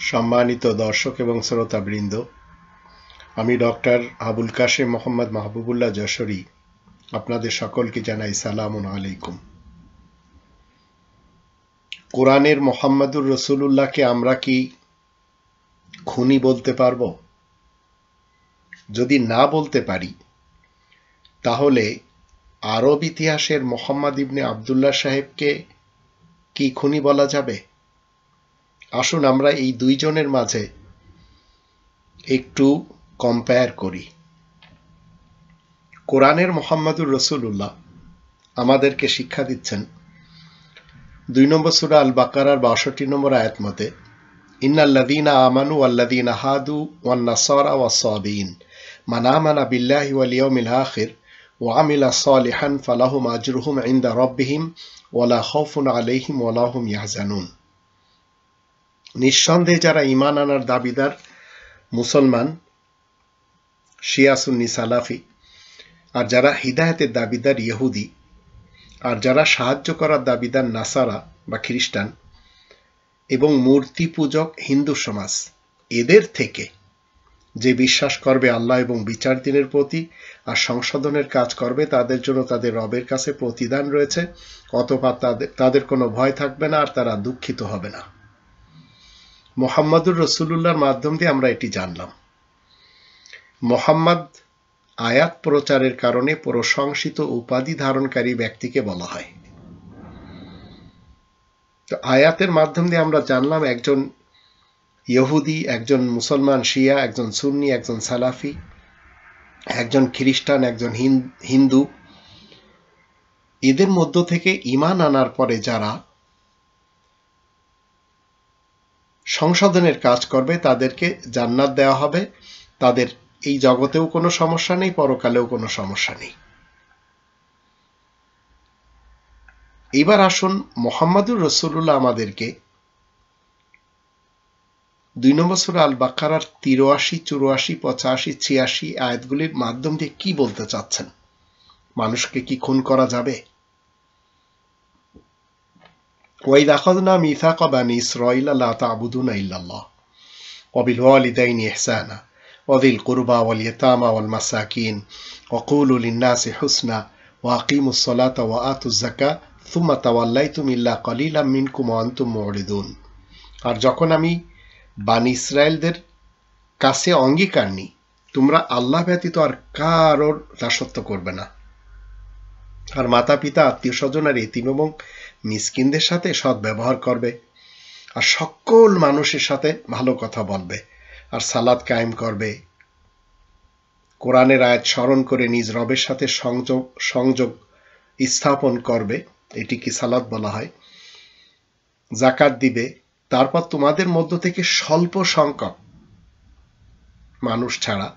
সম্মানিত দর্শক এবং শ্রোতাবৃন্দ, আমি ডক্টর আবুল কাশেম মোহাম্মদ মাহবুবুল্লাহ যশোরী আপনাদের সকলকে জানাই সালামুন আলাইকুম। কোরআনের মোহাম্মদুর রসুলুল্লাহকে আমরা কি খুনি বলতে পারবো? যদি না বলতে পারি তাহলে আরব ইতিহাসের মোহাম্মদ ইবনে আবদুল্লাহ সাহেবকে কি খুনি বলা যাবে? আসুন আমরা এই দুইজনের মাঝে একটু কম্পেয়ার করি। কোরআনের মোহাম্মদুর রসুলুল্লাহ আমাদেরকে শিক্ষা দিচ্ছেন 2 নম্বর সূরা আল বাকারার 62 নম্বর আয়াত মতে, ইন্নাল্লাযীনা আমানু ওয়াল্লাযীনা হাদু ওয়ান নাসারা ওয়াস-সাবিঈন মান আমানা বিল্লাহি ওয়াল ইয়াউমিল আখির ওয়া আমিলা সালিহান ফালাহুম আজরুহুম ইনদা রাব্বিহিম ওয়ালা খাউফুন আলাইহিম ওয়ালা হুম ইয়াহজানুন। নিঃসন্দেহে যারা ঈমান আনার দাবিদার মুসলমান, শিয়া সুন্নি সালাফি, আর যারা হিদায়াতের দাবিদার ইহুদি, আর যারা সাহায্য করার দাবিদার নাসারা বা খ্রিস্টান এবং মূর্তি পূজক হিন্দু সমাজ, এদের থেকে যে বিশ্বাস করবে আল্লাহ এবং বিচার দিনের প্রতি আর সংশোধনের কাজ করবে, তাদের জন্য তাদের রবের কাছে প্রতিদান রয়েছে, অতঃপর তাদের কোনো ভয় থাকবে না আর তারা দুঃখিত হবে না। মুহাম্মদুর রসুলুল্লাহর মাধ্যম দিয়ে আমরা এটি জানলাম। মুহাম্মদ আয়াত প্রচারের কারণে প্রশংসিত উপাধি ধারণকারী ব্যক্তিকে বলা হয়। তো আয়াতের মাধ্যম দিয়ে আমরা জানলাম একজন ইহুদি, একজন মুসলমান শিয়া, একজন সুন্নি, একজন সালাফি, একজন খ্রিস্টান, একজন হিন্দু, এদের মধ্য থেকে ঈমান আনার পরে যারা সংশোধনের কাজ করবে তাদেরকে জান্নাত দেওয়া হবে। তাদের এই জগতেও কোনো সমস্যা নেই, পরকালেও কোনো সমস্যা নেই। এবার আসুন মুহাম্মদুর রসুলুল্লাহ আমাদেরকে 2 নম্বর সূরা আল বাকারার 83, 84, 85, 86 আয়াতগুলির মাধ্যম দিয়ে কি বলতে চাচ্ছেন। মানুষকে কি খুন করা যাবে? ওয়াইদ আখাযনা মিসাকা বানি ইসরাঈলা লা তা'বুদুনা ইল্লাল্লাহ ওয়া বিল ওয়ালিদাইনি ইহসানা ওয়া যিল কুরবা ওয়াল ইয়াতামা ওয়াল মাসাকিন ওয়া কুলু লিন-নাসি হুসনা ওয়া আকিমুস সালাতা ওয়া আতুজ যাকাত সুম্মা তাওয়াল্লাইতুম ইল্লা কালিলাম মিনকুম ওয়া আনতুম মুরিদুন। আর যখন আমি বানি ইসরায়েলদের কাছে অঙ্গীকার নিই, তোমরা আল্লাহ ব্যতীত আর কারোর দাসত্ব করবে না, আর মাতা পিতা, আত্মীয় স্বজন আর এতিম এবং মিসকিনদের সাথে সৎ ব্যবহার করবে, আর সকল মানুষের সাথে ভালো কথা বলবে, আর সালাত কায়েম করবে, কোরআনের আয়াত স্মরণ করে নিজ রবের সাথে সংযোগ স্থাপন করবে, এটিকে সালাত বলা হয়, যাকাত দিবে। তারপর তোমাদের মধ্য থেকে স্বল্প সংখ্যক মানুষ ছাড়া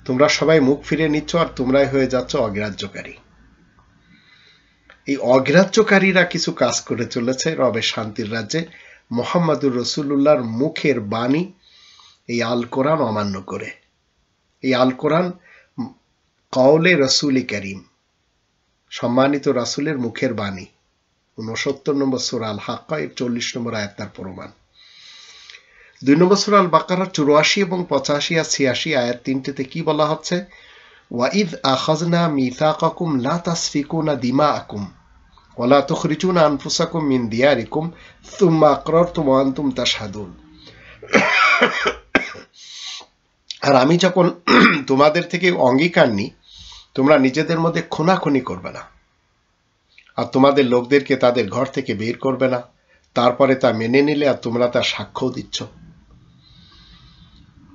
তোমরা সবাই মুখ ফিরে নিচ্ছ আর তোমরাই হয়ে যাচ্ছ অগ্রাহ্যকারী। এই অগ্রাহ্যকারীরা কিছু কাজ করে চলেছে রবের শান্তির রাজ্যে মুহাম্মদুর রসুলুল্লাহর মুখের বাণী এই আল কোরআন অমান্য করে। এই আল কোরআন কওলে রসুল করিম, সম্মানিত রাসূলের মুখের বাণী। 69 নম্বর সূরা আল হাক্কা এর 40 নম্বর আয়াত তার প্রমাণ। 2 নম্বর সূরা আল বাকারার 84 এবং 85 আর 86 আয়াত তিনটিতে কি বলা হচ্ছে? ওয়াইদ আখাযনা মিসাকাকুম লা তাসফিকুনা দিমাআকুম ওয়া লা তুখরিজুনা আনফুসাকুম মিন দিয়ারিকুম সুম্মা আকরারতুম ওয়া আনতুম তাশহাদুন। আর আমি যখন তোমাদের থেকে অঙ্গীকার নিই, তোমরা নিজেদের মধ্যে খুনাখুনি করবে না, আর তোমাদের লোকদেরকে তাদের ঘর থেকে বের করবে না, তারপরে তা মেনে নিলে আর তোমরা তার সাক্ষ্য দিচ্ছ।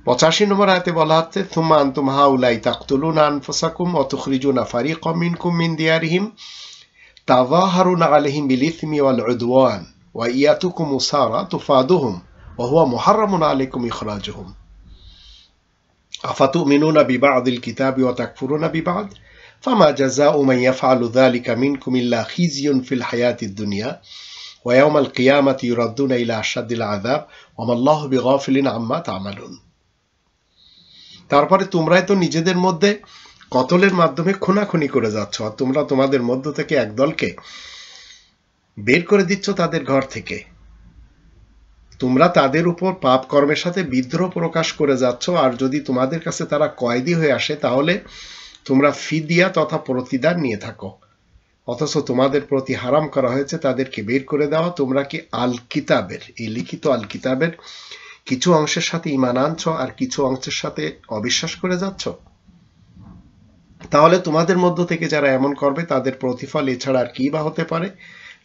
85 নম্বর আয়াতে বলা হচ্ছে, সুম্মা আনতুম হাউলাই তাকতুলুনা আনফুসাকুম ওয়া তুখরিজুনা ফারিকাম মিনকুম মিন দিয়ারিহিম তাযাহারুনা আলাইহিম বিল ইসমি ওয়াল উদওয়ান ওয়া ইয়াতুকুম উসারা তুফাদুহুম ওয়া হুয়া মুহাররামুন আলাইকুম ইখরাজুহুম আফাতুমিনুনা বিবা'দিল কিতাবি ওয়া তাকফুরুনা বিবা'দ ফামা জাযাউ মান ইয়াফআলু যালিকা মিনকুম ইল্লা খিজিয়ুন ফিল হায়াতিদ দুনিয়া ওয়া ইয়াওমাল কিয়ামাতি ইউরাদ্দুনা ইলা আশাদ্দিল আযাব ওয়া মাল্লাহু বিগাফিলিন আম্মা তা'মালুন। তারপরে তোমরাই তো নিজেদের মধ্যে কতলের মাধ্যমে খুনাখুনি করে যাচ্ছ, আর তোমরা তোমাদের মধ্য থেকে একদলকে বের করে দিচ্ছ তাদের ঘর থেকে। তোমরা তাদের উপর পাপ কর্মের সাথে বিদ্রোহ প্রকাশ করে যাচ্ছ, আর যদি তোমাদের কাছে তারা কয়েদি হয়ে আসে তাহলে তোমরা ফিদিয়া তথা প্রতিদান নিয়ে থাকো, অথচ তোমাদের প্রতি হারাম করা হয়েছে তাদেরকে বের করে দেওয়া। তোমরা কি আল কিতাবের, এই লিখিত আল কিতাবের কিছু অংশের সাথে ঈমান আনছ আর কিছু অংশের সাথে অবিশ্বাস করে যাচ্ছ? তাহলে তোমাদের মধ্য থেকে যারা এমন করবে তাদের প্রতিফল এছাড়া আর কি বা হতে পারে,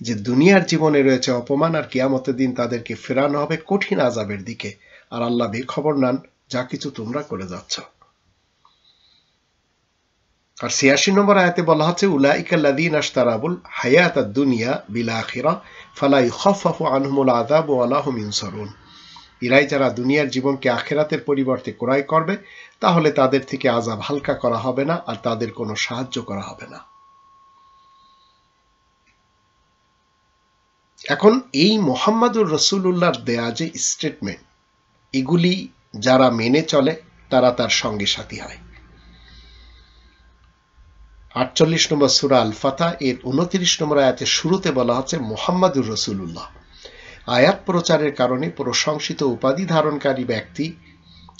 যে দুনিয়ার জীবনে রয়েছে অপমান, আর কিয়ামতের দিন তাদেরকে ফেরানো হবে কঠিন আযাবের দিকে, আর আল্লাহ বেখবর নন যা কিছু তোমরা করে যাচ্ছ। আর ৮৬ নম্বর আয়াতে বলা হচ্ছে, উলাইকা আল্লাযীনা ইশতারাবুল হায়াতাদ দুনিয়া বিল আখিরাহ ফালা ইউখাফফাফু আনহুমুল আযাবু ওয়া লা হুম ইউনসারুন। এরাই যারা দুনিয়ার জীবনকে আখিরাতের পরিবর্তে ক্রয় করবে, তাহলে তাদের থেকে আযাব হালকা করা হবে না আর তাদের কোনো সাহায্য করা হবে না। এখন এই মুহাম্মাদুর রাসূলুল্লাহর দেয়া যে স্টেটমেন্ট, এগুলি যারা মেনে চলে তারা তার সঙ্গে সাথী হয়। ৪৮ নম্বর সূরা আল ফাতহ এর ২৯ নম্বর আয়াতের শুরুতে বলা হচ্ছে, মুহাম্মাদুর রাসূলুল্লাহ আয়াত প্রচারের কারণে প্রশংসিত উপাধি ধারণকারী ব্যক্তি,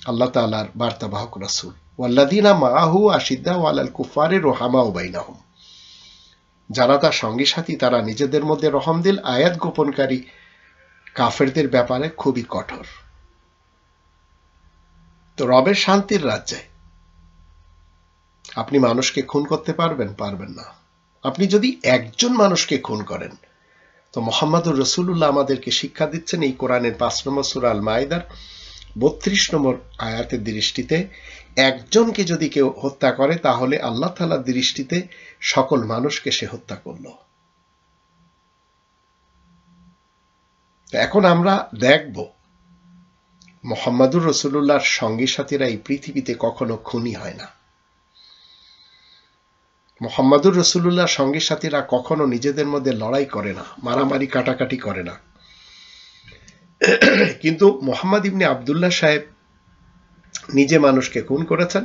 আল্লাহ তাআলার বার্তাবাহক রাসূল। ওয়াল্লাযীনা মাআহু আশিদ্দাউ আলাল কুফারি রুহামাউ বাইনাহুম, যারা তার সঙ্গী সাথী তারা নিজেদের মধ্যে রহমদিল, আয়াত গোপনকারী কাফেরদের ব্যাপারে খুবই কঠোর। তো রবের শান্তির রাজ্যে আপনি মানুষকে খুন করতে পারবেন? পারবেন না। আপনি যদি একজন মানুষকে খুন করেন, তো মুহাম্মাদুর রাসূলুল্লাহ আমাদেরকে শিক্ষা দিচ্ছেন এই কোরআনের ৫ নম্বর সূরা আল মাইদার ৩২ নম্বর আয়াতের দৃষ্টিতে, একজনকে যদি কেউ হত্যা করে তাহলে আল্লাহ তাআলার দৃষ্টিতে সকল মানুষকে সে হত্যা করল। এখন আমরা দেখব মুহাম্মাদুর রাসূলুল্লাহর সঙ্গী সাথীরা এই পৃথিবীতে কখনো খুনি হয় না। মুহাম্মাদুর রাসূলুল্লাহর সঙ্গী সাথীরা কখনো নিজেদের মধ্যে লড়াই করে না, মারামারি কাটাকাটি করে না। কিন্তু মুহাম্মদ ইবনে আব্দুল্লাহ সাহেব নিজে মানুষকে খুন করেছেন,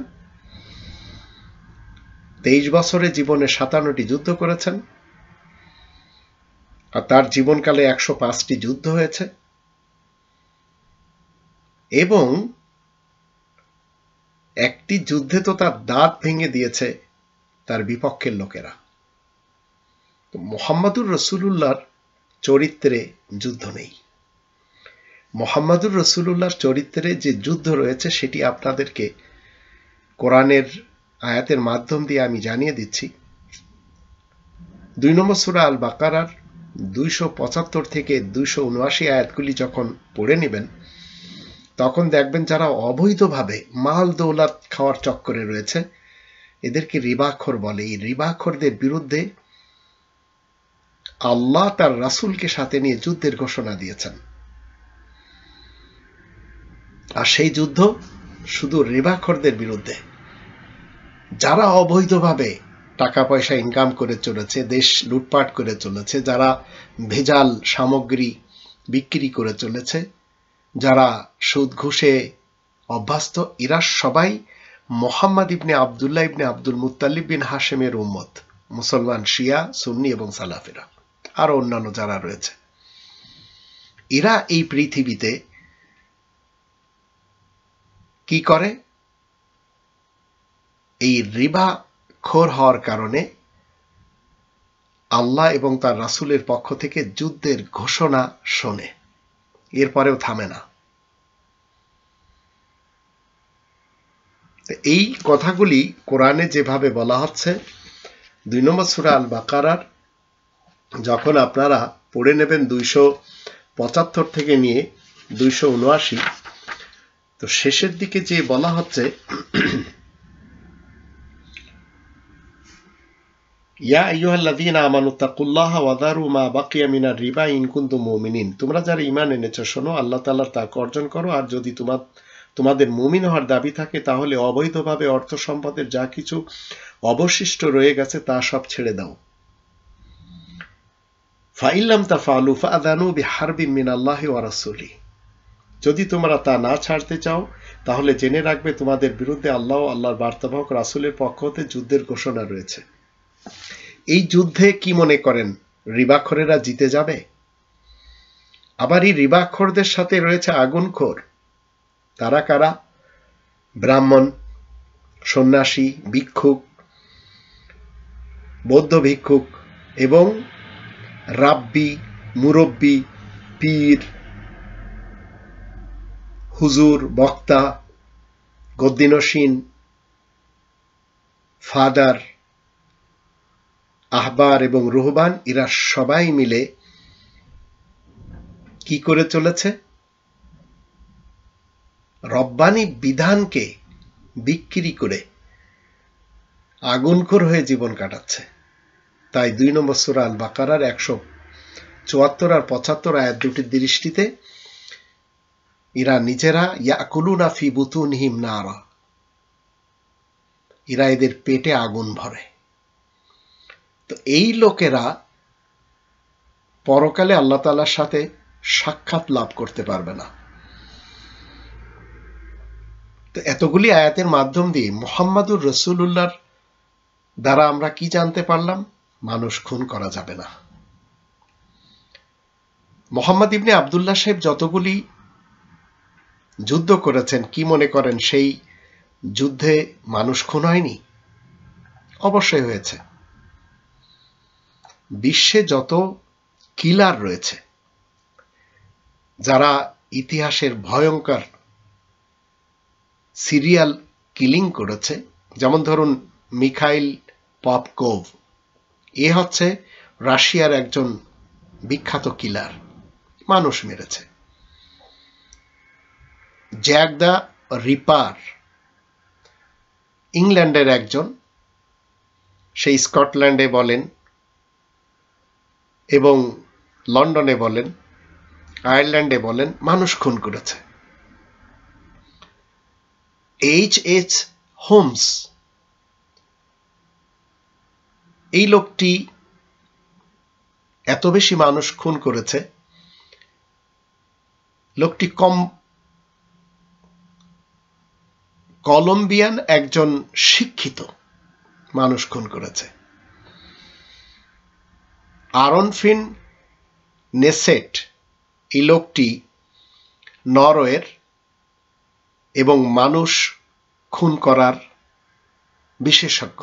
২৩ বছরের জীবনে ৫৭টি যুদ্ধ করেছেন, আর তার জীবনকালে ১০৫টি যুদ্ধ হয়েছে, এবং একটি যুদ্ধে তো তার দাঁত ভেঙে দিয়েছে তার বিপক্ষের লোকেরা। তো মুহাম্মাদুর রাসূলুল্লাহর চরিত্রে যুদ্ধ নেই। মুহাম্মাদুর রাসূলুল্লাহর চরিত্রে যে যুদ্ধ রয়েছে সেটি আপনাদেরকে কোরআনের আয়াতের মাধ্যম দিয়ে আমি জানিয়ে দিচ্ছি। ২ নম্বর সূরা আল বাকারার ২৭৫ থেকে ২৭৯ আয়াতগুলি যখন পড়ে নেবেন, তখন দেখবেন যারা অবৈধভাবে মাল দৌলত খাওয়ার চক্করে রয়েছে এদেরকে রিবাখোর বলে। এই রিবাখোরদের বিরুদ্ধে আল্লাহ তার রাসূলকে সাথে নিয়ে যুদ্ধের ঘোষণা দিয়েছেন। আর সেই যুদ্ধ শুধু রিবাখোরদের বিরুদ্ধে, যারা অবৈধভাবে টাকা পয়সা ইনকাম করে চলেছে, দেশ লুটপাট করে চলেছে, যারা ভেজাল সামগ্রী বিক্রি করে চলেছে, যারা সুদ ঘুষে অভ্যস্ত, এরা সবাই মুহাম্মদ ইবনে আব্দুল্লাহ ইবনে আব্দুল মুত্তালিব বিন হাশেমের উম্মত, মুসলমান শিয়া, সুন্নি এবং সালাফিরা, আরো অন্যান্য যারা রয়েছে। এরা এই পৃথিবীতে কি করে? এই রিবাখোর হওয়ার কারণে আল্লাহ এবং তার রাসূলের পক্ষ থেকে যুদ্ধের ঘোষণা শোনে, এরপরেও থামে না। এই কথাগুলি কোরআনে যেভাবে বলা হচ্ছে, ২ নম্বর সূরা আল বাকারার যখন আপনারা পড়ে নেবেন ২৭৫ থেকে নিয়ে ২৭৯, তো শেষের দিকে যে বলা হচ্ছে, ইয়া আইয়ুহাল্লাযীনা আমানুত্তাকুল্লাহা ওয়া যারু মা বাকিয়া মিনার রিবা ইন কুনতুম মুমিনিন, তোমরা যারা ঈমান এনেছো শোনো, আল্লাহ তাআলার তাকওয়া অর্জন করো, আর যদি তোমাদের মুমিন হওয়ার দাবি থাকে তাহলে অবৈধভাবে অর্থ সম্পদের যা কিছু অবশিষ্ট রয়ে গেছে তা সব ছেড়ে দাও। ফাইন লাম তাফআলু ফাআযানু বিহারবিন মিনাল্লাহি ওয়া রাসূলিহি, যদি তোমরা তা না ছাড়তে চাও তাহলে জেনে রাখবে তোমাদের বিরুদ্ধে আল্লাহ ও আল্লাহর বার্তাবাহক রাসূলের পক্ষ হতে যুদ্ধের ঘোষণা রয়েছে। এই যুদ্ধে কি মনে করেন রিবাখোরেরা জিতে যাবে? আবার এই রিবাখোরদের সাথে রয়েছে আগুনখোর। তারা কারা? ব্রাহ্মণ, সন্ন্যাসী, ভিক্ষুক, বৌদ্ধ ভিক্ষুক এবং রাব্বি, মুরব্বি, পীর, হুজুর, বক্তা, গদ্দিনসীন, ফাদার, আহবার এবং রুহবান, এরা সবাই মিলে কি করে চলেছে? রব্বানি বিধানকে বিক্রি করে আগুনখোর হয়ে জীবন কাটাচ্ছে। তাই 2 নম্বর সূরা আল বাকারার 174 আর 75 আয়াত দুটির দৃষ্টিতে এরা নিজেরা ইয়াকুলুনা ফি বুতুনহিম নারা, এরা এদের পেটে আগুন ভরে। তো এই লোকেরা পরকালে আল্লাহ তাআলার সাথে সাক্ষাৎ লাভ করতে পারবে না। তো এতগুলি আয়াতের মাধ্যম দিয়ে মুহাম্মাদুর রাসূলুল্লাহর দ্বারা আমরা কি জানতে পারলাম? মানুষ খুন করা যাবে না। মোহাম্মদ ইবনে আব্দুল্লাহ সাহেব যতগুলি যুদ্ধ করেছেন, কি মনে করেন সেই যুদ্ধে মানুষ খুন হয়নি? অবশ্যই হয়েছে। বিশ্বে যত কিলার রয়েছে, যারা ইতিহাসের ভয়ঙ্কর সিরিয়াল কিলিং করেছে, যেমন ধরুন মিখাইল পপকোভ, এ হচ্ছে রাশিয়ার একজন বিখ্যাত কিলার, মানুষ মেরেছে। জ্যাক দ্য রিপার ইংল্যান্ডের একজন, সেই স্কটল্যান্ডে বলেন এবং লন্ডনে বলেন, আয়ারল্যান্ডে বলেন, মানুষ খুন করেছে। H.H. হোমস, এই লোকটি এত বেশি মানুষ খুন করেছে, লোকটি কলম্বিয়ান একজন শিক্ষিত মানুষ খুন করেছে। আরনফিন নেসেট, এই লোকটি নরওয়ের এবং মানুষ খুন করার বিশেষজ্ঞ।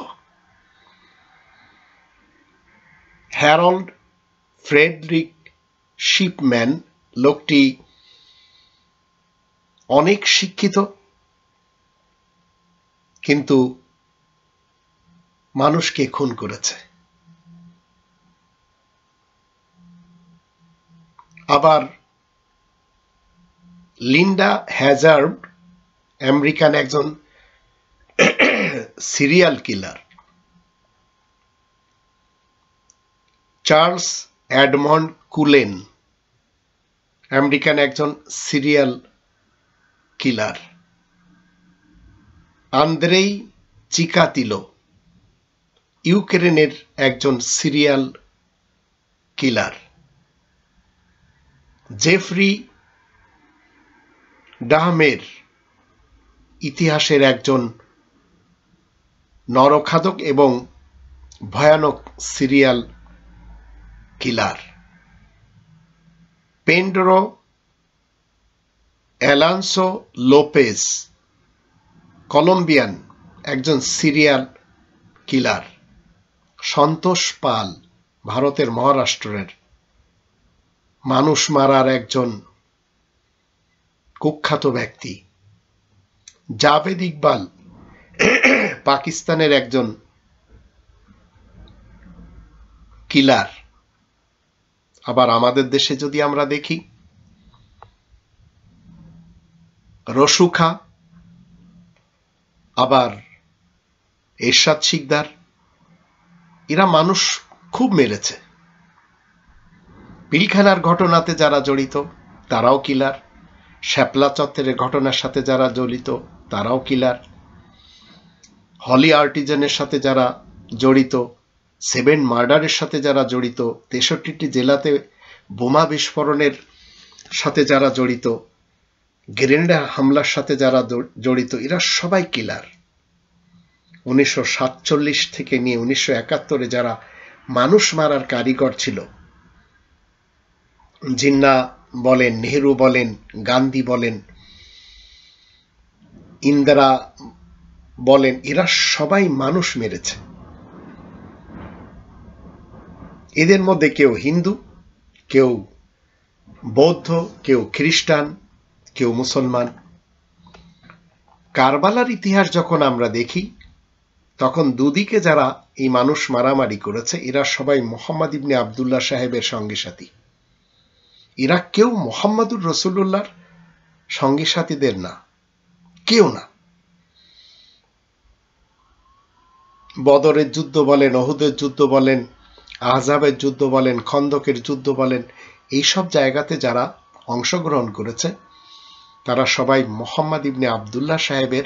হ্যারল্ড ফ্রেডরিক শিপম্যান, লোকটি অনেক শিক্ষিত কিন্তু মানুষকে খুন করেছে। আবার লিন্ডা হ্যাজার্ড, আমেরিকান একজন serial killer. Charles Edmund Cullen, American একজন সিরিয়াল কিলার। আন্দ্রেই চিকাতিলো, ইউক্রেনের একজন সিরিয়াল কিলার। জেফরি ডাহমের, ইতিহাসের একজন নরখাদক এবং ভয়ানক সিরিয়াল কিলার। পেন্ড্রো অ্যালানসো লোপেজ, কলম্বিয়ান একজন সিরিয়াল কিলার। সন্তোষ পাল, ভারতের মহারাষ্ট্রের মানুষ মারার একজন কুখ্যাত ব্যক্তি। জাভেদ ইকবাল, পাকিস্তানের একজন কিলার। আবার আমাদের দেশে যদি আমরা দেখি, রসু খা, আবার এরশাদ শিকদার, এরা মানুষ খুব মেরেছে। পিলখানার ঘটনাতে যারা জড়িত তারাও কিলার, শ্যাপলা চত্বরের ঘটনার সাথে যারা জড়িত তারাও কিলার, হলি আর্টিজানের সাথে যারা জড়িত, 7 মার্ডারের সাথে যারা জড়িত, 63টি জেলাতে বোমা বিস্ফোরণের সাথে যারা জড়িত, গ্রেনেড হামলার সাথে যারা জড়িত, এরা সবাই কিলার। 1947 থেকে নিয়ে 1971 যারা মানুষ মারার কারিগর ছিল, জিন্নাহ বলেন, নেহেরু বলেন, গান্ধী বলেন, ইন্দিরা বলেন, এরা সবাই মানুষ মেরেছে। এদের মধ্যে কেউ হিন্দু, কেউ বৌদ্ধ, কেউ খ্রিস্টান, কেউ মুসলমান। কারবালার ইতিহাস যখন আমরা দেখি, তখন দুদিকে যারা এই মানুষ মারামারি করেছে এরা সবাই মোহাম্মদ ইবনে আবদুল্লাহ সাহেবের সঙ্গী সাথী। এরা কেউ মোহাম্মদুর রসুল্লাহর সঙ্গী সাথীদের না, কেউ না। বদরের যুদ্ধ বলেন, ওহুদের যুদ্ধ বলেন, আহজাবের যুদ্ধ বলেন, খন্দকের যুদ্ধ বলেন, এইসব জায়গাতে যারা অংশগ্রহণ করেছে তারা সবাই মোহাম্মদ ইবনে আবদুল্লাহ সাহেবের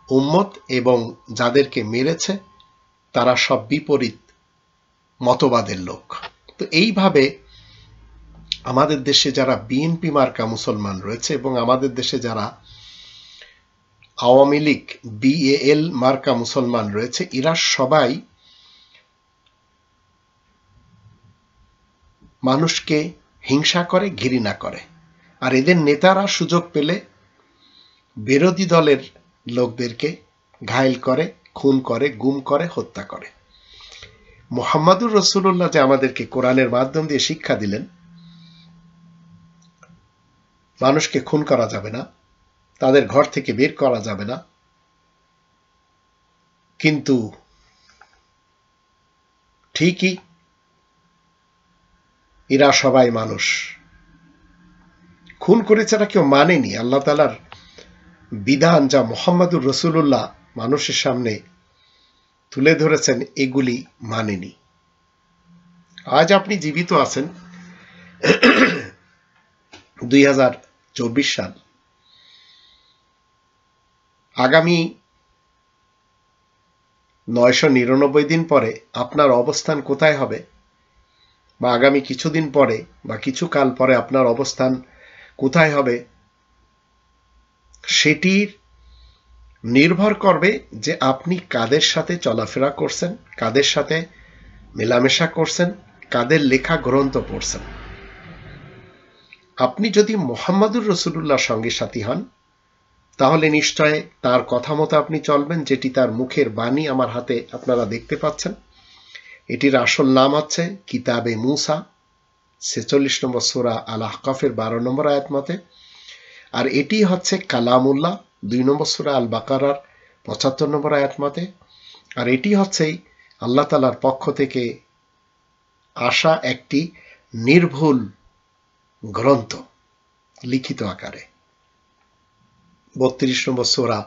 উম্মত, এবং যাদেরকে মেরেছে তারা সব বিপরীত মতবাদের লোক। তো এইভাবে আমাদের দেশে যারা বিএনপি মার্কা মুসলমান রয়েছে এবং আমাদের দেশে যারা আওয়ামী লীগ BAL মার্কা মুসলমান রয়েছে, এরা সবাই মানুষকে হিংসা করে, ঘৃণা করে। আর এদের নেতারা সুযোগ পেলে বিরোধী দলের লোকদেরকে ঘায়েল করে, খুন করে, গুম করে, হত্যা করে। মুহাম্মাদুর রাসূলুল্লাহ যে আমাদেরকে কোরআনের মাধ্যম দিয়ে শিক্ষা দিলেন, মানুষকে খুন করা যাবে না, তাদের ঘর থেকে বের করা যাবে না, কিন্তু ঠিকই এরা সবাই মানুষ। খুন করেছে এরা কেউ মানেনি। আল্লাহ তাআলার বিধান যা মুহাম্মাদুর রাসূলুল্লাহ মানুষের সামনে তুলে ধরেছেন, এগুলি মানেনি। আজ আপনি জীবিত আছেন, 2024 সাল। আগামী 999 দিন পরে আপনার অবস্থান কোথায় হবে, বা আগামী কিছুদিন পরে বা কিছু কাল পরে আপনার অবস্থান কোথায় হবে, সেটির নির্ভর করবে যে আপনি কাদের সাথে চলাফেরা করছেন, কাদের সাথে মেলামেশা করছেন, কাদের লেখা গ্রন্থ পড়ছেন। আপনি যদি মুহাম্মাদুর রাসূলুল্লাহর সঙ্গে সাথী হন, তাহলে নিশ্চয় তার কথা মতো আপনি চলবেন, যেটি তার মুখের বাণী আমার হাতে আপনারা দেখতে পাচ্ছেন। এটির আসল নাম হচ্ছে কিতাবে মুসা, 46 নম্বর সূরা আল আহকাফের 12 নম্বর আয়াত মতে। আর এটি হচ্ছে কালামুল্লাহ, 2 নম্বর সূরা আল বাকারার 75 নম্বর আয়াত মতে। আর এটি হচ্ছে আল্লাহ তাআলার পক্ষ থেকে আসা একটি নির্ভুল গ্রন্থ, লিখিত আকারে। 32 নম্বর সূরা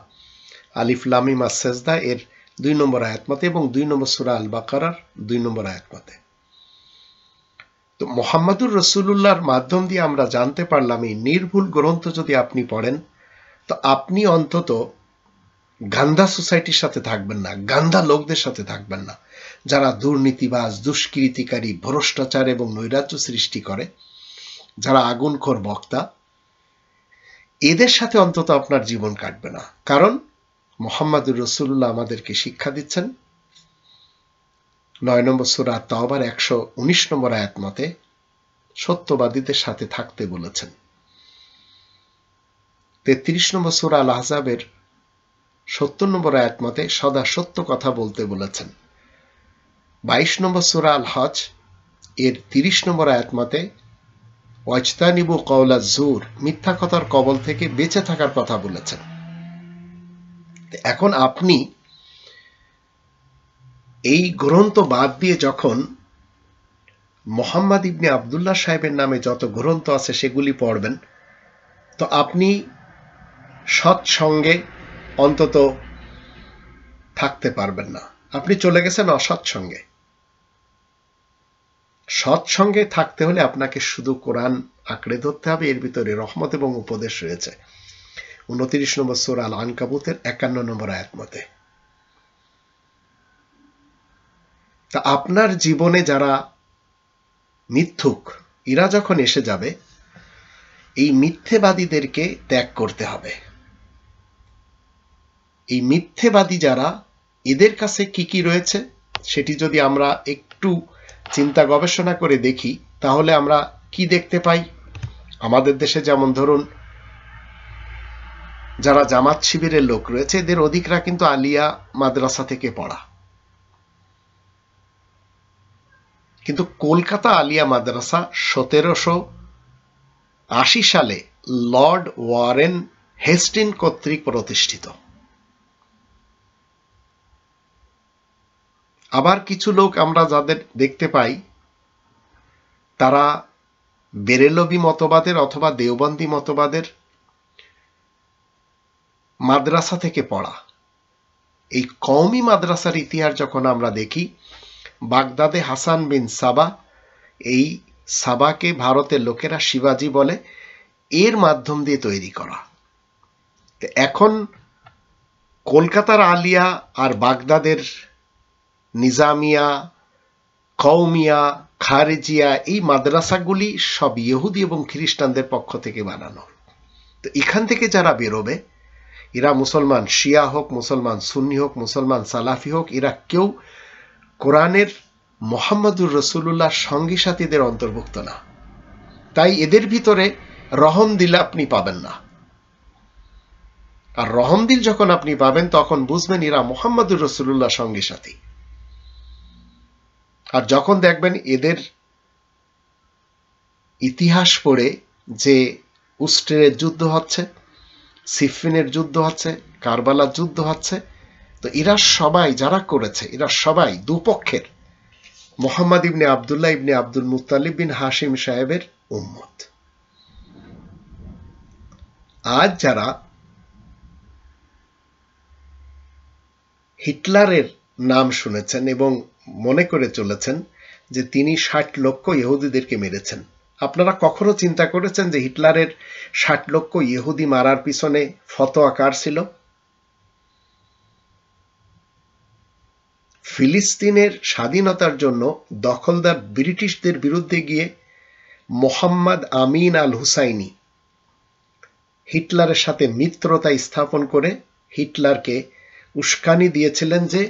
আলিফ লাম মিম আস-সাজদা এর 2 নম্বর আয়াত মতে এবং 2 নম্বর সূরা আল বাকারার 2 নম্বর আয়াত মতে। তো মুহাম্মাদুর রাসূলুল্লাহর মাধ্যম দিয়ে আমরা জানতে পারলাম, এই নির্ভুল গ্রন্থ যদি আপনি পড়েন, তো আপনি অন্তত গান্ধা সোসাইটির সাথে থাকবেন না, গান্ধা লোকদের সাথে থাকবেন না, যারা দুর্নীতিবাজ, দুষ্কৃতিকারী, ভ্রষ্টাচার এবং নৈরাজ্য সৃষ্টি করে, যারা আগুনখোর বক্তা, এদের সাথে অন্তত আপনার জীবন কাটবে না। কারণ মুহাম্মাদুর রাসূলুল্লাহ আমাদেরকে শিক্ষা দিচ্ছেন 9 নম্বর সূরা তাওবার 119 নম্বর আয়াত মতে সত্যবাদীদের সাথে থাকতে বলেছেন। 33 নম্বর সূরা আল আহজাবের 70 নম্বর আয়াত মতে সদা সত্য কথা বলতে বলেছেন। 22 নম্বর সূরা আল হজ এর 30 নম্বর আয়াত মতে ওয়াজতানিবু কওলা যুর, মিথ্যা কথার কবল থেকে বেঁচে থাকার কথা বলেছেন। এখন আপনি এই গ্রন্থ বাদ দিয়ে যখন মুহাম্মদ ইবনে আবদুল্লাহ সাহেবের নামে যত গ্রন্থ আছে সেগুলি পড়বেন, তো আপনি সৎসঙ্গে অন্তত থাকতে পারবেন না, আপনি চলে গেছেন অসৎসঙ্গে। সৎসঙ্গে থাকতে হলে আপনাকে শুধু কোরআন আঁকড়ে ধরতে হবে, এর ভিতরে রহমত এবং উপদেশ রয়েছে। 29 নম্বর সূরা আল আনকাবুতের 51 নম্বর আয়াত মতে। তা আপনার জীবনে যারা মিথ্যুক, এরা যখন এসে যাবে, এই মিথ্যেবাদীদেরকে ত্যাগ করতে হবে। এই মিথ্যেবাদী যারা, এদের কাছে কি কি রয়েছে সেটি যদি আমরা একটু চিন্তা গবেষণা করে দেখি, তাহলে আমরা কি দেখতে পাই? আমাদের দেশে যেমন ধরুন যারা জামাত শিবিরের লোক রয়েছে, এদের অধিকরা কিন্তু আলিয়া মাদ্রাসা থেকে পড়া। কিন্তু কলকাতা আলিয়া মাদ্রাসা 1780 সালে লর্ড ওয়ারেন হেস্টিন কর্তৃক প্রতিষ্ঠিত। আবার কিছু লোক আমরা যাদের দেখতে পাই, তারা বেরেলভি মতবাদের অথবা দেওবন্দি মতবাদের মাদ্রাসা থেকে পড়া। এই কওমি মাদ্রাসার ইতিহাস যখন আমরা দেখি, বাগদাদে হাসান বিন সাবা, এই সাবাকে ভারতের লোকেরা শিবাজি বলে, এর মাধ্যম দিয়ে তৈরি করা। এখন কলকাতার আলিয়া আর বাগদাদের নিজামিয়া, কওমিয়া, খারেজিয়া, এই মাদ্রাসাগুলি সব ইহুদি এবং খ্রিস্টানদের পক্ষ থেকে বানানো। তো এখান থেকে যারা বেরোবে, এরা মুসলমান শিয়া হোক, মুসলমান সুন্নি হোক, মুসলমান সালাফি হোক, এরা কেউ কোরআনের মুহাম্মদুর রাসূলুল্লাহর সঙ্গী সাথীদের অন্তর্ভুক্ত না। তাই এদের ভিতরে রহমদিল আপনি পাবেন না। আর রহমদিল যখন আপনি পাবেন, তখন বুঝবেন এরা মুহাম্মদুর রাসূলুল্লাহর সঙ্গী সাথী। আর যখন দেখবেন এদের ইতিহাস পড়ে যে উস্টের যুদ্ধ হচ্ছে, সিফিনের যুদ্ধ হচ্ছে, কারবালার যুদ্ধ হচ্ছে, তো এরা সবাই যারা করেছে, এরা সবাই দুপক্ষের মুহাম্মদ ইবনে আব্দুল্লাহ ইবনে আব্দুল মুত্তালিব বিন হাশিম সাহেবের উম্মত। আজ যারা হিটলারের নাম শুনেছেন এবং মনে করে চলেছেন যে তিনি 60 লক্ষ ইহুদিদেরকে মেরেছেন, আপনারা কখনো চিন্তা করেছেন যে হিটলারের 60 লক্ষ ইহুদি মারার পিছনে ফতোয়া কার ছিল? ফিলিস্তিনের স্বাধীনতার জন্য দখলদার ব্রিটিশদের বিরুদ্ধে গিয়ে মোহাম্মদ আমিন আল হুসাইনি হিটলারের সাথে মিত্রতা স্থাপন করে হিটলারকে উস্কানি দিয়েছিলেন যে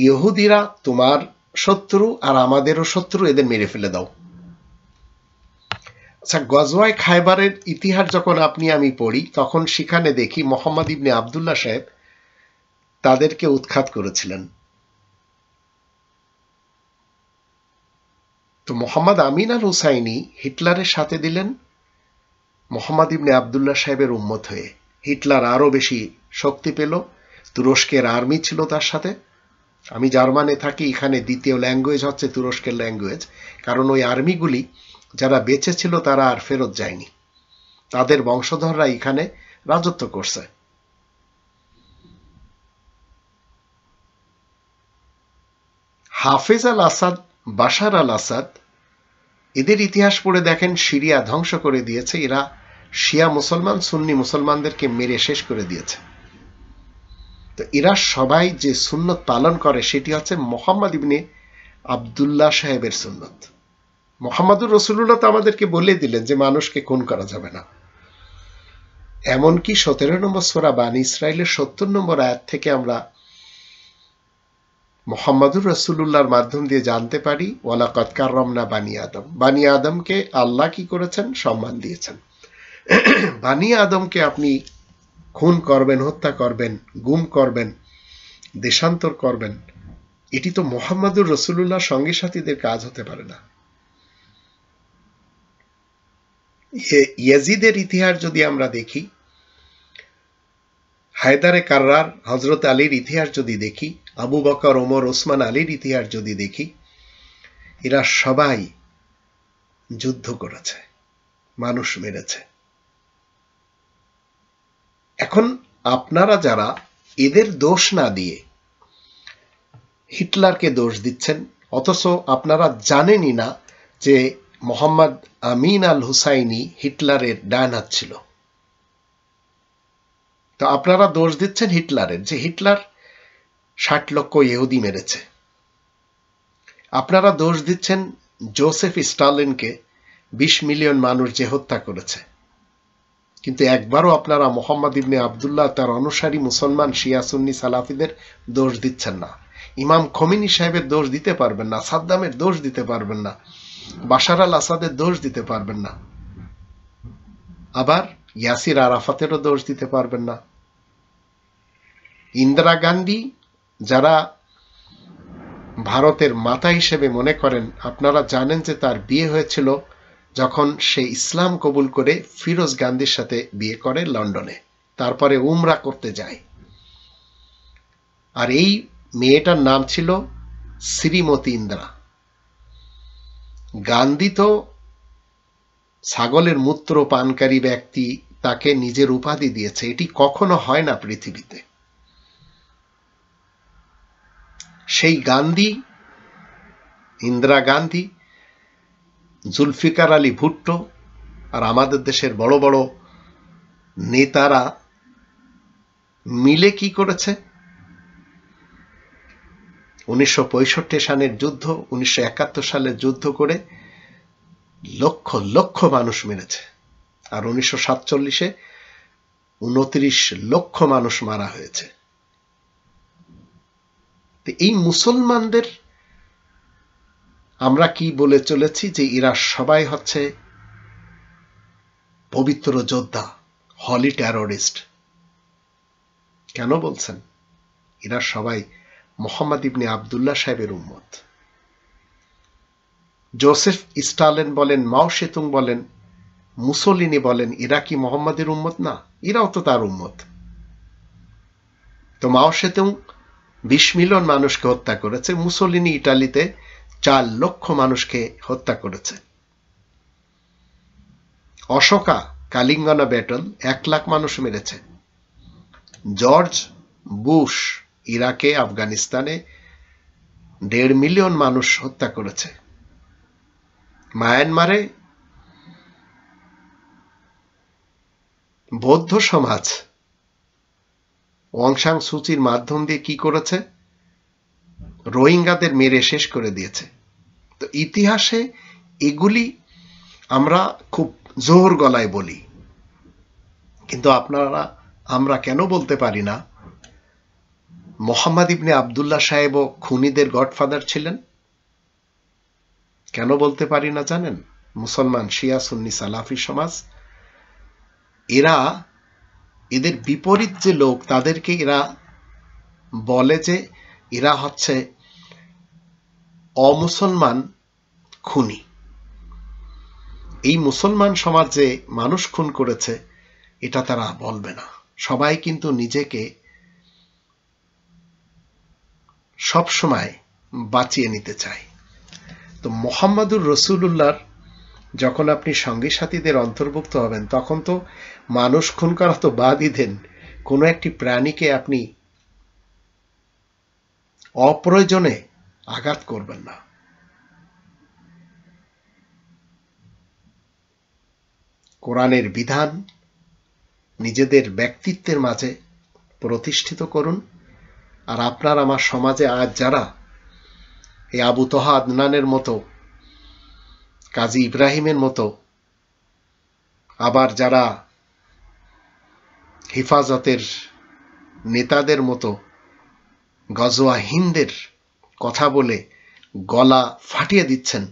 ইহুদিরা তোমার শত্রু আর আমাদেরও শত্রু, এদের মেরে ফেলে দাও। আচ্ছা, গজওয়ায়ে খায়বারের ইতিহাস যখন আপনি আমি পড়ি, তখন সেখানে দেখি মোহাম্মদ ইবনে আব্দুল্লাহ সাহেব তাদেরকে উৎখাত করেছিলেন। তো মোহাম্মদ আমিন আল হুসাইনি হিটলারের সাথে দিলেন মোহাম্মদ ইবনে আব্দুল্লাহ সাহেবের উম্মত হয়ে। হিটলার আরো বেশি শক্তি পেল, তুরস্কের আর্মি ছিল তার সাথে। আমি জার্মানে থাকি, এখানে দ্বিতীয় ল্যাঙ্গুয়েজ হচ্ছে তুরস্কের ল্যাঙ্গুয়েজ, কারণ ওই আর্মিগুলি যারা বেঁচে ছিল তারা আর ফেরত যায়নি, তাদের বংশধররা এখানে রাজত্ব করছে। হাফেজ আল আসাদ, বাশার আল আসাদ, এদের ইতিহাস পড়ে দেখেন সিরিয়া ধ্বংস করে দিয়েছে। এরা শিয়া মুসলমান, সুন্নি মুসলমানদেরকে মেরে শেষ করে দিয়েছে। তো এরা সবাই যে সুন্নত পালন করে সেটি হচ্ছে মোহাম্মদ ইবনে আব্দুল্লাহ সাহেবের সুন্নত। মুহাম্মদুর রাসূলুল্লাহ তো আমাদেরকে বলে দিলেন যে মানুষকে খুন করা যাবে না। এমনকি 17 নম্বর সূরা বানী ইসরাইলের 70 নম্বর আয়াত থেকে আমরা মুহাম্মদুর রাসূলুল্লাহর মাধ্যম দিয়ে জানতে পারি ওয়ালাকাদ কাররামনা বানি আদম। বানি আদমকে আল্লাহ কি করেছেন? সম্মান দিয়েছেন। বানি আদমকে আপনি খুন করবেন, হত্যা করবেন, গুম করবেন, দেশান্তর করবেন, এটি তো মুহাম্মদুর রাসূলুল্লাহর সঙ্গী সাথীদের কাজ হতে পারে না। ইয়াজিদের ইতিহাস যদি আমরা দেখি, হায়দারে কাররার, হযরত আলীর ইতিহাস যদি দেখি, আবু বকর, ওমর, ওসমান আলীর ইতিহাস যদি দেখি, এরা সবাই যুদ্ধ করেছে, মানুষ মেরেছে। এখন আপনারা যারা এদের দোষ না দিয়ে হিটলারকে দোষ দিচ্ছেন, অথচ আপনারা জানেনই না যে মোহাম্মদ আমিন আল হুসাইনি হিটলারের ডান হাত ছিল। তো আপনারা দোষ দিচ্ছেন হিটলারের, যে হিটলার 60 লক্ষ ইহুদি মেরেছে। আপনারা দোষ দিচ্ছেন জোসেফ স্টালিনকে, 20 মিলিয়ন মানুষ যে হত্যা করেছে। কিন্তু একবারও আপনারা মোহাম্মদ ইবনে আব্দুল্লাহ, তার অনুসারী মুসলমান শিয়া সুন্নি সালাফিদের দোষ দিচ্ছেন না। ইমাম খোমেনি সাহেবের দোষ দিতে পারবেন না, সাদ্দামের দোষ দিতে পারবেন না, বাশার আল আসাদের দোষ দিতে পারবেন না। আবার ইয়াসির আরাফাতেরও দোষ দিতে পারবেন না। ইন্দিরা গান্ধী যারা ভারতের মাতা হিসেবে মনে করেন, আপনারা জানেন যে তার বিয়ে হয়েছিল যখন সে ইসলাম কবুল করে ফিরোজ গান্ধীর সাথে বিয়ে করে লন্ডনে, তারপরে উমরা করতে যায়। আর এই মেয়েটার নাম ছিল শ্রীমতী ইন্দিরা গান্ধী। তো ছাগলের মূত্র পানকারী ব্যক্তি, তাকে নিজের উপাধি দিয়েছে। এটি কখনো হয় না পৃথিবীতে। সেই গান্ধী, ইন্দিরা গান্ধী, জুলফিকার আলী ভুট্টো আর আমাদের দেশের বড় বড় নেতারা মিলে কি করেছে? 1965 সালের যুদ্ধ, 1971 সালের যুদ্ধ করে লক্ষ লক্ষ মানুষ মেরেছে। আর 1947-এ 29 লক্ষ মানুষ মারা হয়েছে। এই মুসলমানদের আমরা কি বলে চলেছি? যে এরা সবাই হচ্ছে পবিত্র যোদ্ধা, হলি টেরোরিস্ট। কেন বলছেন? এরা সবাই মোহাম্মদ ইবনে আবদুল্লাহ সাহেবের উম্মত। জোসেফ স্টালিন বলেন, মাও সেতুং বলেন, মুসোলিনি বলেন, এরা কি মোহাম্মদের উম্মত না? এরাও তো তার উম্মত। তো মাও সেতুং 20 মিলিয়ন মানুষকে হত্যা করেছে, মুসোলিনি ইটালিতে 4 লক্ষ মানুষকে হত্যা করেছে। অশোকা কালিঙ্গনা ব্যাটল 1 লাখ মানুষ মেরেছে। জর্জ বুশ ইরাকে, আফগানিস্তানে 1.5 মিলিয়ন মানুষ হত্যা করেছে। মায়ানমারে বৌদ্ধ সমাজ অং সান সুচির মাধ্যম দিয়ে কি করেছে? রোহিঙ্গাদের মেরে শেষ করে দিয়েছে। তো ইতিহাসে এগুলি আমরা খুব জোর গলায় বলি, কিন্তু আমরা কেন বলতে পারি না মোহাম্মদ ইবনে আবদুল্লাহ সাহেবও খুনিদের গডফাদার ছিলেন? কেন বলতে পারি না জানেন? মুসলমান শিয়া সুন্নি সালাফি সমাজ, এদের বিপরীত যে লোক, তাদেরকে এরা বলে যে এরা হচ্ছে অমুসলমান খুনি। এই মুসলমান সমাজ যে মানুষ খুন করেছে এটা তারা বলবে না। সবাই কিন্তু নিজেকে সবসময় বাঁচিয়ে নিতে চায়। তো মোহাম্মদুর রসুল্লাহর যখন আপনি সঙ্গী সাথীদের অন্তর্ভুক্ত হবেন, তখন তো মানুষ খুন করা তো বাদই দেন, কোনো একটি প্রাণীকে আপনি অপ্রয়োজনে আঘাত করবেন না। কোরআনের বিধান নিজেদের ব্যক্তিত্বের মাঝে প্রতিষ্ঠিত করুন। আর আপনার আমার সমাজে আজ যারা এই আবু তহা আদনানের মতো, কাজী ইব্রাহিমের মতো, আবার যারা হেফাজতের নেতাদের মতো গজওয়া হিন্দের কথা বলে গলা ফাটিয়ে দিচ্ছেন,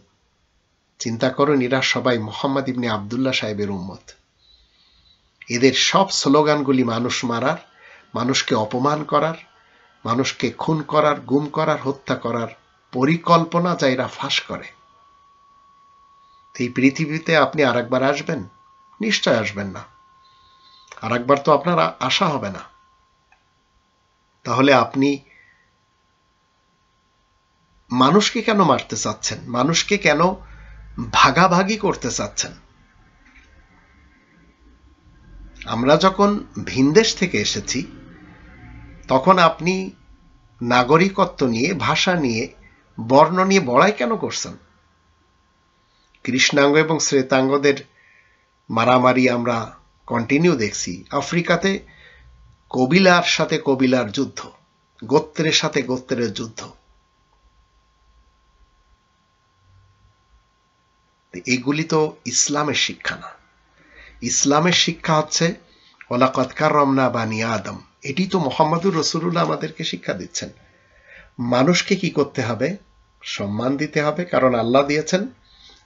চিন্তা করুন এরা সবাই মোহাম্মদ ইবনে আবদুল্লাহ সাহেবের উম্মত। এদের সব স্লোগানগুলি মানুষ মারার, মানুষকে অপমান করার, মানুষকে খুন করার, গুম করার, হত্যা করার পরিকল্পনা যা এরা ফাঁস করে। এই পৃথিবীতে আপনি আরেকবার আসবেন? নিশ্চয় আসবেন না। আরেকবার তো আপনার আশা হবে না। তাহলে আপনি মানুষকে কেন মারতে চাচ্ছেন? মানুষকে কেন ভাগাভাগি করতে চাচ্ছেন? আমরা যখন ভিনদেশ থেকে এসেছি তখন আপনি নাগরিকত্ব নিয়ে, ভাষা নিয়ে, বর্ণ নিয়ে বড়াই কেন করছেন? কৃষ্ণাঙ্গ এবং শ্বেতাঙ্গদের মারামারি আমরা কন্টিনিউ দেখছি। আফ্রিকাতে কবিলার সাথে কবিলার যুদ্ধ, গোত্রের সাথে গোত্রের যুদ্ধ। এগুলি তো ইসলামের শিক্ষা না। ইসলামের শিক্ষা হচ্ছে ওয়ালাকাদ কাররামনা বানি আদম। এটি তো মুহাম্মদুর রাসূলুল্লাহ আমাদেরকে শিক্ষা দিচ্ছেন। মানুষকে কি করতে হবে? সম্মান দিতে হবে, কারণ আল্লাহ দিয়েছেন।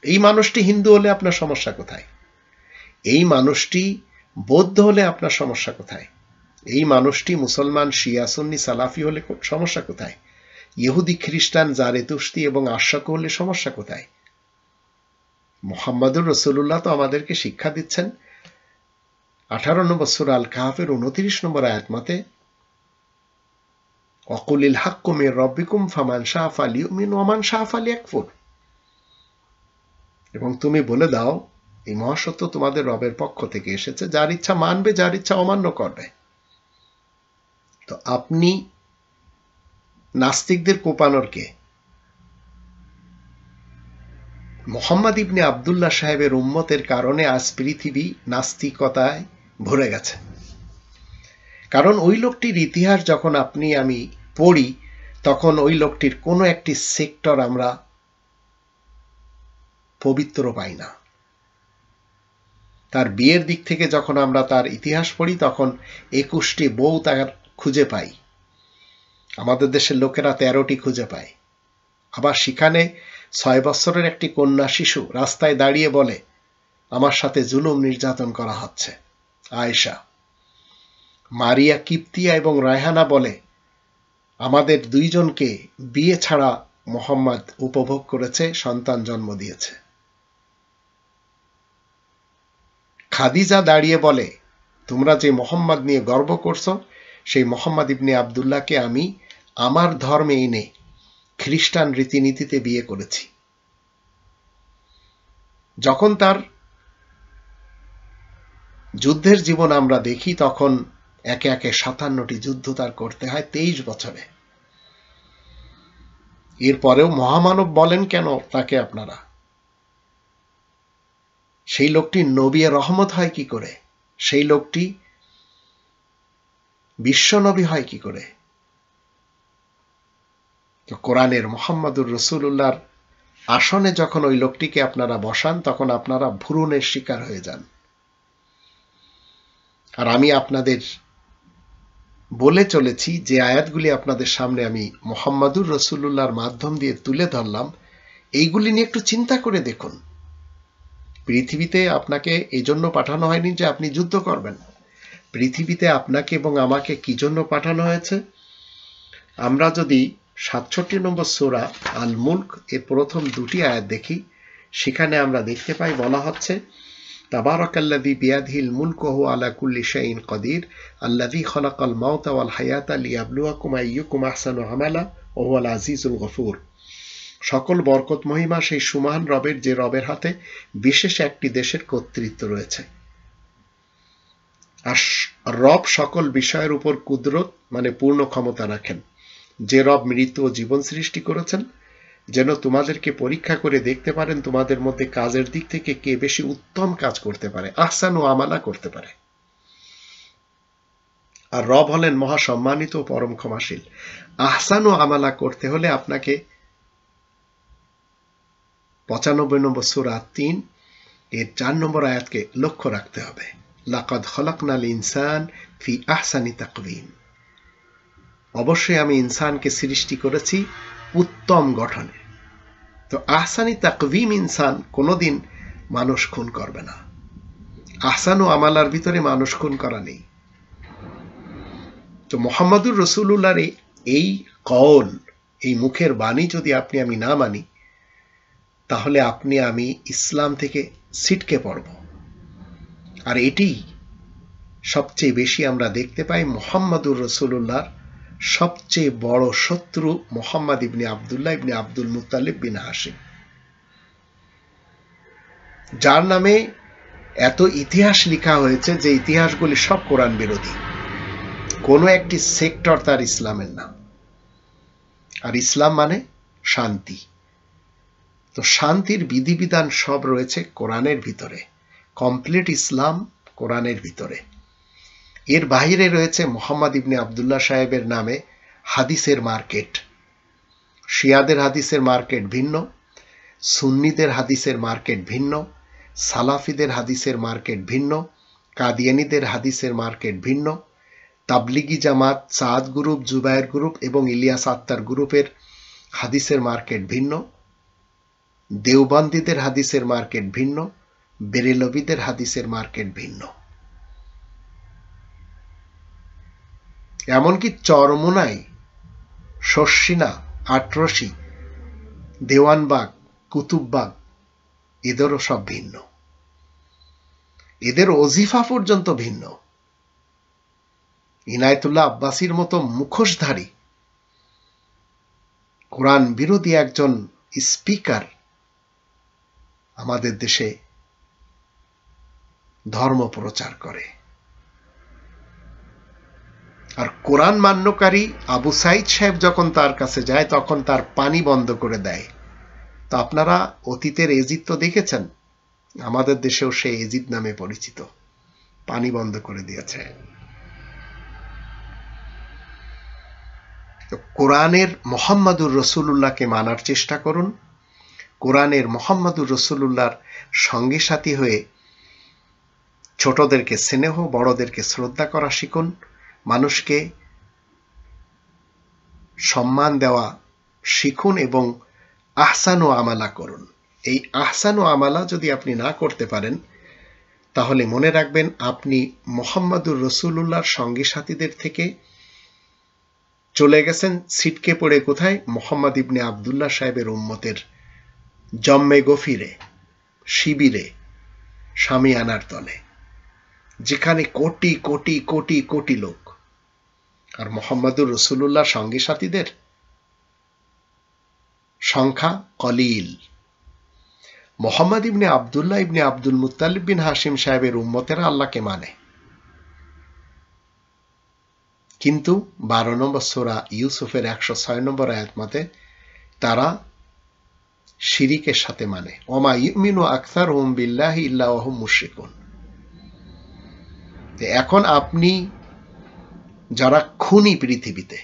এই মানুষটি হিন্দু হলে আপনার সমস্যা কোথায়? এই মানুষটি বৌদ্ধ হলে আপনার সমস্যা কোথায়? এই মানুষটি মুসলমান, শিয়া, সুন্নি, সালাফি হলে সমস্যা কোথায়? ইহুদি, খ্রিস্টান, জারেতুস্তি এবং আশাক হলে সমস্যা কোথায়? মুহাম্মদুর রাসূলুল্লাহ তো আমাদেরকে শিক্ষা দিচ্ছেন 18 নম্বর সূরা আল কাহফের 29 নম্বর আয়াত মতে, ওয়াকুলিল হাক্কু মির রাব্বিকুম ফামান শাআ ফালিউমিন ওয়া মান শাআ ফালিয়াকফুর। এবং তুমি বলে দাও এই মহাসত্য তোমাদের রবের পক্ষ থেকে এসেছে, যার ইচ্ছা মানবে, যার ইচ্ছা অমান্য করবে। তো আপনি নাস্তিকদের কোপানোর কে? মুহাম্মদ ইবনে আব্দুল্লাহ সাহেবের উম্মতের কারণে আজ পৃথিবী নাস্তিকতায় ভরে গেছে। কারণ ওই লোকটির ইতিহাস যখন আপনি আমি পড়ি, তখন ওই লোকটির কোনো একটি সেক্টর আমরা পবিত্র পাই না। তার বিয়ের দিক থেকে যখন আমরা তার ইতিহাস পড়ি, তখন 21টি বউ তার খুঁজে পাই। আমাদের দেশের লোকেরা 13টি খুঁজে পায়। আবার সেখানে 6 বছরের একটি কন্যা শিশু রাস্তায় দাঁড়িয়ে বলে, আমার সাথে জুলুম নির্যাতন করা হচ্ছে। আয়েশা, মারিয়া কিপ্তিয়া এবং রায়হানা বলে, আমাদের দুইজনকে বিয়ে ছাড়া মোহাম্মদ উপভোগ করেছে, সন্তান জন্ম দিয়েছে। খাদিজা দাঁড়িয়ে বলে, তোমরা যে মোহাম্মদ নিয়ে গর্ব করছো, সেই মোহাম্মদ ইবনে আব্দুল্লাহকে আমি আমার ধর্মে এনে খ্রিস্টান রীতিনীতিতে বিয়ে করেছি। যখন তার যুদ্ধের জীবন আমরা দেখি, তখন একে একে 57টি যুদ্ধ তার করতে হয় 23 বছরে। এরপরেও মহামানব বলেন কেন তাকে আপনারা? সেই লোকটি নবী রহমত হয় কি করে? সেই লোকটি বিশ্বনবী হয় কি করে? তো কোরআনের মুহাম্মদুর রাসূলুল্লাহর আসনে যখন ওই লোকটিকে আপনারা বসান, তখন আপনারা ভ্রূণের শিকার হয়ে যান। আর আমি আপনাদের বলে চলেছি, যে আয়াতগুলি আপনাদের সামনে আমি মুহাম্মদুর রাসূলুল্লাহর মাধ্যম দিয়ে তুলে ধরলাম, এইগুলি নিয়ে একটু চিন্তা করে দেখুন। পৃথিবীতে আপনাকে এই জন্য পাঠানো হয়নি যে আপনি যুদ্ধ করবেন। পৃথিবীতে আপনাকে এবং আমাকে কি জন্য পাঠানো হয়েছে? আমরা যদি 67 নম্বর সূরা আল মুলক এর প্রথম 2টি আয়াত দেখি, সেখানে আমরা দেখতে পাই বলা হচ্ছে, তাবারাকাল্লাযী বিয়াদিহিল মুলকু ওয়া হুয়া আলা কুল্লি শাইইন কাদির আল্লাযী খালাকাল মাউতা ওয়াল হায়াতা লিয়াবলুয়াকুম আইয়ুকুম আহসানু আমালা ওয়া হুয়াল আজিজুল গফুর। সকল বরকত মহিমা সেই সুমহান রবের, যে রবের হাতে বিশেষ একটি দেশের কর্তৃত্ব রয়েছে। আর রব সকল বিষয়ের উপর কুদরত মানে পূর্ণ ক্ষমতা রাখেন। যে রব মৃত্যু ও জীবন সৃষ্টি করেছেন, যেন তোমাদেরকে পরীক্ষা করে দেখতে পারেন তোমাদের মধ্যে কাজের দিক থেকে কে বেশি উত্তম কাজ করতে পারে, আহসান ও আমালা করতে পারে। আর রব হলেন মহা সম্মানিত ও পরম ক্ষমাশীল। আহসান ও আমালা করতে হলে আপনাকে 95 নম্বর সূরা 3 এর 4 নম্বর আয়াতকে লক্ষ্য রাখতে হবে। লাকাদ খলাকনাল ইনসান ফি আহসানি তাকওয়িম। অবশ্যই আমি ইনসানকে সৃষ্টি করেছি উত্তম গঠনে। তো আহসানি তাকওয়িম ইনসান কোনোদিন মানুষ খুন করবে না। আহসান ও আমালার ভিতরে মানুষ খুন করা নেই। তো মুহাম্মদুর রাসূলুল্লাহর এই কওল, এই মুখের বাণী যদি আপনি আমি না মানি, তাহলে আপনি আমি ইসলাম থেকে ছিটকে পড়ব। আর এটি সবচেয়ে বেশি আমরা দেখতে পাই মুহাম্মদুর রাসূলুল্লাহর সবচেয়ে বড় শত্রু মুহাম্মদ ইবনে আব্দুল্লাহ ইবনে আব্দুল মুত্তালিব বিন হাশিম, যার নামে এত ইতিহাস লেখা হয়েছে যে ইতিহাসগুলি সব কোরআন বিরোধী। কোনো একটি সেক্টর তার ইসলামের না। আর ইসলাম মানে শান্তি। তো শান্তির বিধিবিধান সব রয়েছে কোরআনের ভিতরে। কমপ্লিট ইসলাম কোরআনের ভিতরে। এর বাইরে রয়েছে মুহাম্মদ ইবনে আব্দুল্লাহ সাহেবের নামে হাদিসের মার্কেট। শিয়াদের হাদিসের মার্কেট ভিন্ন, সুন্নিদের হাদিসের মার্কেট ভিন্ন, সালাফিদের হাদিসের মার্কেট ভিন্ন, কাদিয়ানীদের হাদিসের মার্কেট ভিন্ন, তাবলিগি জামাত, সাদ গ্রুপ, জুবায়ের গ্রুপ এবং ইলিয়াস আত্তার গ্রুপের হাদিসের মার্কেট ভিন্ন, দেওবন্দীদের হাদিসের মার্কেট ভিন্ন, বেরেলবিদের হাদিসের মার্কেট ভিন্ন। এমনকি চরমোনাই, শর্ষিনা, আটরশি, দেওয়ানবাগ, কুতুববাগ এদেরও সব ভিন্ন। এদের ওজিফা পর্যন্ত ভিন্ন। ইনায়েতুল্লাহ আব্বাসীর মতো মুখোশধারী কোরআন বিরোধী একজন স্পিকার আমাদের দেশে ধর্ম প্রচার করে। আর কোরআন মান্যকারী আবু সাইদ সাহেব যখন তার কাছে যায় তখন তার পানি বন্ধ করে দেয়। তো আপনারা অতীতের এজিদ তো দেখেছেন, আমাদের দেশেও সে এজিদ নামে পরিচিত, পানি বন্ধ করে দিয়েছে। তো কোরআনের মুহাম্মাদুর রাসূলুল্লাহকে মানার চেষ্টা করুন। কোরআনের মুহাম্মাদুর রাসূলুল্লাহর সঙ্গী সাথী হয়ে ছোটদেরকে স্নেহ, বড়দেরকে শ্রদ্ধা করা শিখুন। মানুষকে সম্মান দেওয়া শিখুন এবং আহসানু আমালা করুন। এই আহসানু আমালা যদি আপনি না করতে পারেন তাহলে মনে রাখবেন আপনি মুহাম্মাদুর রাসূলুল্লাহর সঙ্গী সাথীদের থেকে চলে গেছেন ছিটকে পড়ে কোথায়? মুহাম্মদ ইবনে আব্দুল্লাহ সাহেবের উম্মতের জম্মে গফিরে, শিবিরে, শামিয়ানার তলে, যেখানে কোটি কোটি কোটি কোটি লোক। আর মুহাম্মাদুর রাসূলুল্লাহর সঙ্গী সাথীদের সংখ্যা কলিল। মুহাম্মদ ইবনে আব্দুল্লাহ ইবনে আব্দুল মুত্তালিব বিন হাশিম সাহেবের উম্মতেরা আল্লাহকে মানে, কিন্তু 12 নম্বর সূরা ইউসুফের 106 নম্বর আয়াত মতে তারা শিরিকের সাথে মানে, ওমা ইউমিনু আকসারুহুম বিল্লাহি ইল্লা ওয়া হুম মুশরিকুন। এখন আপনি যারা খুনি পৃথিবীতে,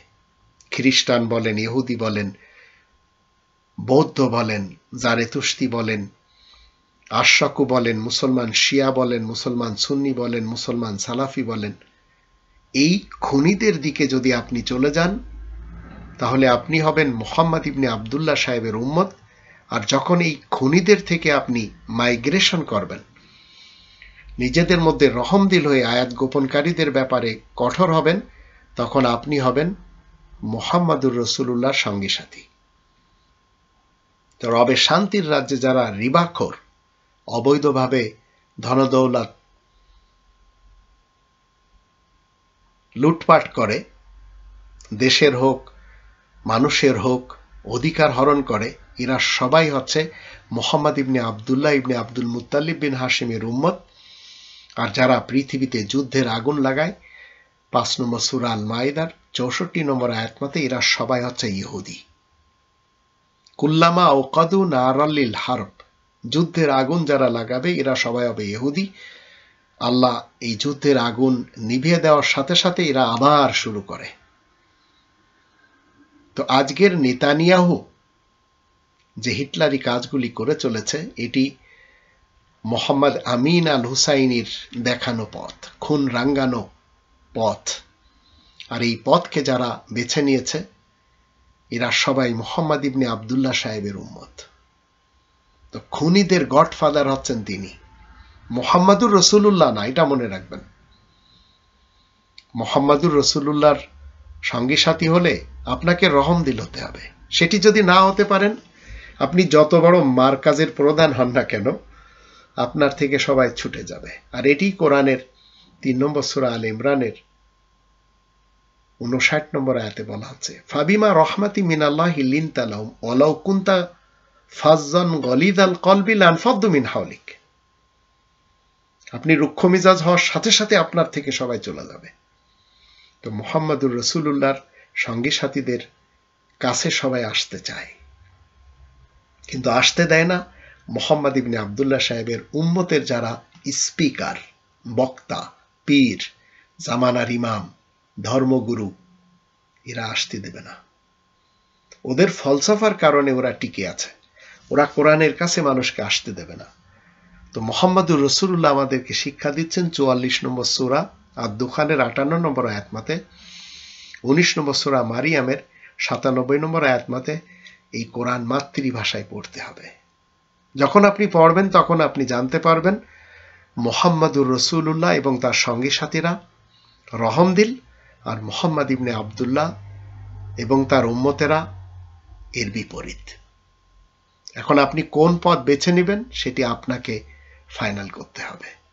খ্রিস্টান বলেন, ইহুদি বলেন, বৌদ্ধ বলেন, জারেতুস্তি বলেন, আশরাকু বলেন, মুসলমান শিয়া বলেন, মুসলমান সুন্নি বলেন, মুসলমান সালাফি বলেন, এই খুনিদের দিকে যদি আপনি চলে যান তাহলে আপনি হবেন মুহাম্মদ ইবনে আব্দুল্লাহ সাহেবের উম্মত। আর যখন এই খুনিদের থেকে আপনি মাইগ্রেশন করবেন, নিজেদের মধ্যে রহমদিল হয়ে আয়াত গোপনকারীদের ব্যাপারে কঠোর হবেন, তখন আপনি হবেন মুহাম্মাদুর রাসূলুল্লাহর সঙ্গী সাথী। তো রবে শান্তির রাজ্যে যারা রিবাখোর, অবৈধভাবে ধনদৌলত লুটপাট করে, দেশের হোক মানুষের হোক অধিকার হরণ করে, এরা সবাই হচ্ছে মুহাম্মদ ইবনে আব্দুল্লাহ ইবনে আব্দুল মুত্তালিব বিন হাশিমের উম্মত। আর যারা পৃথিবীতে যুদ্ধের আগুন লাগায় 5 নম্বর সূরা আল মাইদার 64 নম্বর আয়াত মতে এরা সবাই হচ্ছে ইহুদি। কুল্লামা আওকাদু নারাল লিল হারব, যুদ্ধের আগুন যারা লাগাবে এরা সবাই হবে ইহুদি। আল্লাহ এই যুদ্ধের আগুন নিভিয়ে দেওয়ার সাথে সাথে এরা আবার শুরু করে। তো আজকের নেতানিয়াহু যে হিটলারি কাজগুলি করে চলেছে, এটি মোহাম্মদ আমিন আল হুসাইনির দেখানো পথ, খুন রাঙ্গানো পথ। আর এই পথকে যারা বেছে নিয়েছে এরা সবাই মুহাম্মদ ইবনে আব্দুল্লাহ সাহেবের উম্মত। তো খুনিদের গডফাদার হচ্ছেন তিনি, মুহাম্মাদুর রাসূলুল্লাহ না, এটা মনে রাখবেন। মুহাম্মাদুর রাসূলুল্লাহর সঙ্গী সাথী হলে আপনাকে রহমদিল হতে হবে। সেটি যদি না হতে পারেন, আপনি যত বড় মারকাজের প্রধান হন না কেন, আপনার থেকে সবাই ছুটে যাবে। আর এটি কোরআনের 3 নম্বর সূরা আল ইমরানের 59 নম্বর আয়াতে বলা হচ্ছে, ফাবিমা রহমাতি মিনাল্লাহি লিনতা লাহুম ওয়ালাউ কুনতা ফাজ্জান গলিযাল কলবি লানফাদ্দু মিন হাওলিক। আপনি রুক্ষ মিজাজ হওয়ার সাথে সাথে আপনার থেকে সবাই চলে যাবে। তো মুহাম্মাদুর রাসূলুল্লাহর সঙ্গী সাথীদের কাছে সবাই আসতে চায়, কিন্তু আসতে দেয় না মুহাম্মদ ইবনে আব্দুল্লাহ সাহেবের উম্মতের যারা স্পিকার, বক্তা, পীর, জামানার ইমাম, ধর্মগুরু, এরা আসতে দেবে না। ওদের ফলসফার কারণে ওরা টিকে আছে, ওরা কোরআনের কাছে মানুষকে আসতে দেবে না। তো মুহাম্মাদুর রাসূলুল্লাহ আমাদেরকে শিক্ষা দিচ্ছেন 44 নম্বর সূরা আদ-দুখানের 58 নম্বর আয়াত মতে, 19 নম্বর সূরা মারিয়ামের 97 নম্বর আয়াত মতে এই কোরআন মাতৃভাষায় পড়তে হবে, যখন আপনি পড়বেন তখন আপনি জানতে পারবেন মুহাম্মাদুর রাসূলুল্লাহ এবং তার সঙ্গী সাথীরা রহমদিল, আর মুহাম্মদ ইবনে আব্দুল্লাহ এবং তার উম্মতেরা এর বিপরীত। এখন আপনি কোন পথ বেছে নেবেন সেটি আপনাকে ফাইনাল করতে হবে।